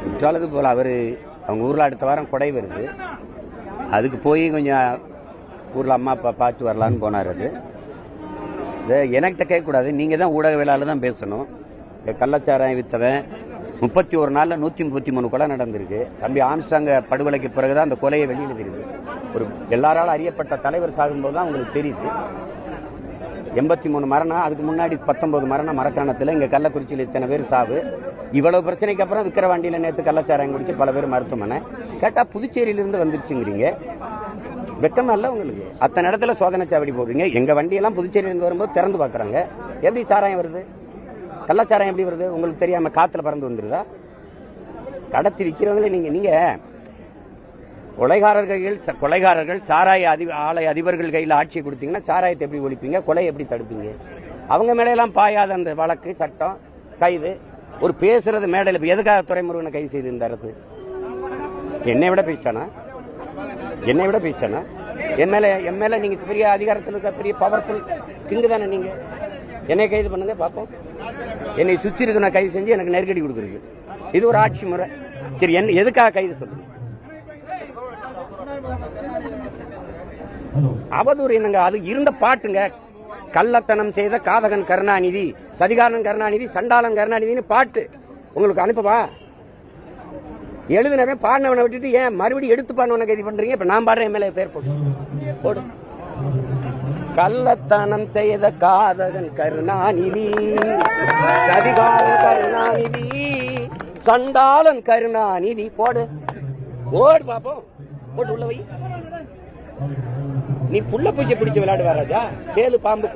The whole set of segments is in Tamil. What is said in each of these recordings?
குற்றாலத்துக்கு போல அவரு அவங்க ஊர்ல அடுத்த வாரம் கொடை வருது, அதுக்கு போய் கொஞ்சம் ஊர்ல அம்மா அப்பா பார்த்து வரலான்னு போனார். அது என்கிட்ட கேட்கக்கூடாது, நீங்க தான் ஊடகவியலாளர் தான் பேசணும். கள்ளச்சாராயம் வித்தவன் 31 நாள்ல 133 கொலை நடந்திருக்கு. தம்பி ஆம்ஸ்டாங் படுகொலைக்கு பிறகுதான் அந்த கொலையை வெளியில் தெரியுது. ஒரு எல்லாராலும் அறியப்பட்ட தலைவர் சாகும்போது தான் உங்களுக்கு தெரியுது. 83 மரணம், அதுக்கு முன்னாடி 19 மரணம் மரக்காணத்தில். இங்க கள்ளக்குறிச்சியில் இத்தனை பேர் சாவு. இவ்வளவு பிரச்சனைக்கு அப்புறம் விக்கிரவாண்டியில நேற்று கள்ளச்சாராயம் குடிச்சு பல பேர் மருத்துவமனை. கேட்டா புதுச்சேரியிலிருந்து வந்துருச்சுங்கிறீங்க. வெக்கமா இல்ல உங்களுக்கு? அத்தனை இடத்துல சோதனை சாவடி போடுறீங்க. எங்க வண்டியெல்லாம் புதுச்சேரியிலிருந்து வரும்போது திறந்து பாக்குறாங்க. எப்படி சாராயம் வருது? கள்ளச்சாராயம் எப்படி வருது? உங்களுக்கு தெரியாம காத்துல பறந்து வந்துருதா? கடத்தி விற்கிறவங்களே நீங்க கொலைகாரர்கள் சாராய ஆலை அதிபர்கள் கையில் ஆட்சியை கொடுத்தீங்கன்னா சாராயத்தை எப்படி ஒழிப்பீங்க? கொலை எப்படி தடுப்பீங்க? அவங்க மேலையெல்லாம் பாயாத அந்த வழக்கு சட்டம் கைது. ஒரு பேசுறது மேடையில் எதுக்காக துரைமுருகனை கைது செய்து இந்த அரசு? என்னை விட பேசிட்டானா? என் மேல நீங்க பெரிய அதிகாரத்தில் இருக்க பெரிய பவர்ஃபுல் கிங்கு தானே நீங்க. என்னை கைது பண்ணுங்க பாப்போம். என்னை சுத்தி இருக்கு நான் கைது செஞ்சு எனக்கு நெருக்கடி கொடுக்குறது இது ஒரு ஆட்சி முறை. சரி, என்ன எதுக்காக கைது சொல்லுங்க? அவதூறு என்னங்க? அது இருந்த பாட்டுங்க. கள்ளத்தனம் செய்த காதகன் கருணாநிதி, சதிகாரன் கருணாநிதி, சண்டாளன் கருணாநிதினு பாட்டு உங்களுக்கு அனுப்பவா? எழுதினவன் பாடினவனை விட்டுட்டு ஏன் மறுபடியும் எடுத்து பாடினவனை கைது பண்றீங்க? இப்ப நான் பாடுற எம்எல்ஏ பேர் போடு. கள்ளத்தனம் செய்த காதகன் கருணாநிதி, சதிகாரன் கருணாநிதி, சண்டாளன் கருணாநிதி போடு பாப்போம். போட்டு உள்ள வை. நீ புள்ள பூச்சி பிடிச்ச விளையாடு ராஜா. தேலு பாம்பு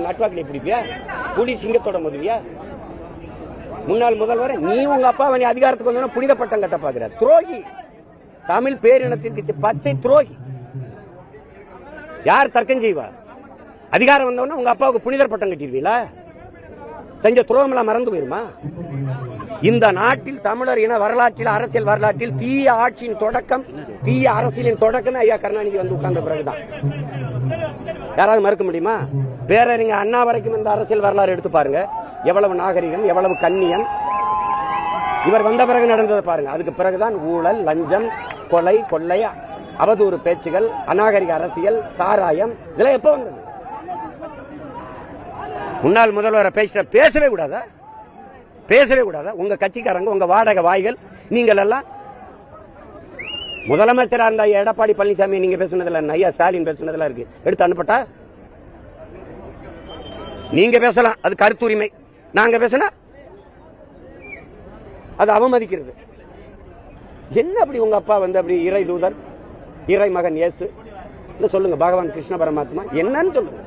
நட்வாக்கிலே பிடிப்பியா? புலி சிங்கத்தோட முதலியா? முன்னாள் முதல்வர் நீ உங்க அப்பா நீ அதிகாரத்துக்கு வந்தோன்னா புனித பட்டம் கட்ட பாக்குற துரோகி. தமிழ் பேரினத்திற்கு பச்சை துரோகி. யார் தர்க்கம் செய்வா? அதிகாரம் வந்தவொன்னா உங்க அப்பாவுக்கு புனிதர் பட்டம் கட்டிடுவீங்களா? செஞ்ச துரோகம் எல்லாம் மறந்து போயிருமா? இந்த நாட்டில் தமிழர் இன வரலாற்றில், அரசியல் வரலாற்றில் தீய ஆட்சியின் தொடக்கம், தீய அரசியலின் தொடக்கம் ஐயா கருணாநிதி வந்து உட்கார்ந்த பிறகுதான். யாராவது மறுக்க முடியுமா? பேரறிஞர் அண்ணா வரைக்கும் இந்த அரசியல் வரலாறு எடுத்து பாருங்க. எவ்வளவு நாகரிகம், எவ்வளவு கண்ணியம். இவர் வந்த பிறகு நடந்ததை பாருங்க. அதுக்கு பிறகுதான் ஊழல், லஞ்சம், கொலை, கொள்ளை, அவதூறு பேச்சுகள், அநாகரிக அரசியல், சாராயம், இதெல்லாம் எப்ப வந்தது? முன்னாள் முதல்வரை பேசவே கூடாதா? உங்க கட்சிக்காரங்க, உங்க வாடகை வாய்கள், நீங்கள் எல்லாம் முதலமைச்சரா இருந்த எடப்பாடி பழனிசாமி நீங்க பேசுனதுல, ஐயா ஸ்டாலின் பேசுனதுல இருக்கு, எடுத்து அனுப்பட்டா? நீங்க பேசலாம், அது கருத்துரிமை. நாங்க பேசினா அது அவமதிக்கிறது. என்ன அப்படி உங்க அப்பா வந்து அப்படி இறை தூதர், இறை மகன் இயேசு சொல்லுங்க, பகவான் கிருஷ்ண பரமாத்மா என்னன்னு சொல்லுங்க.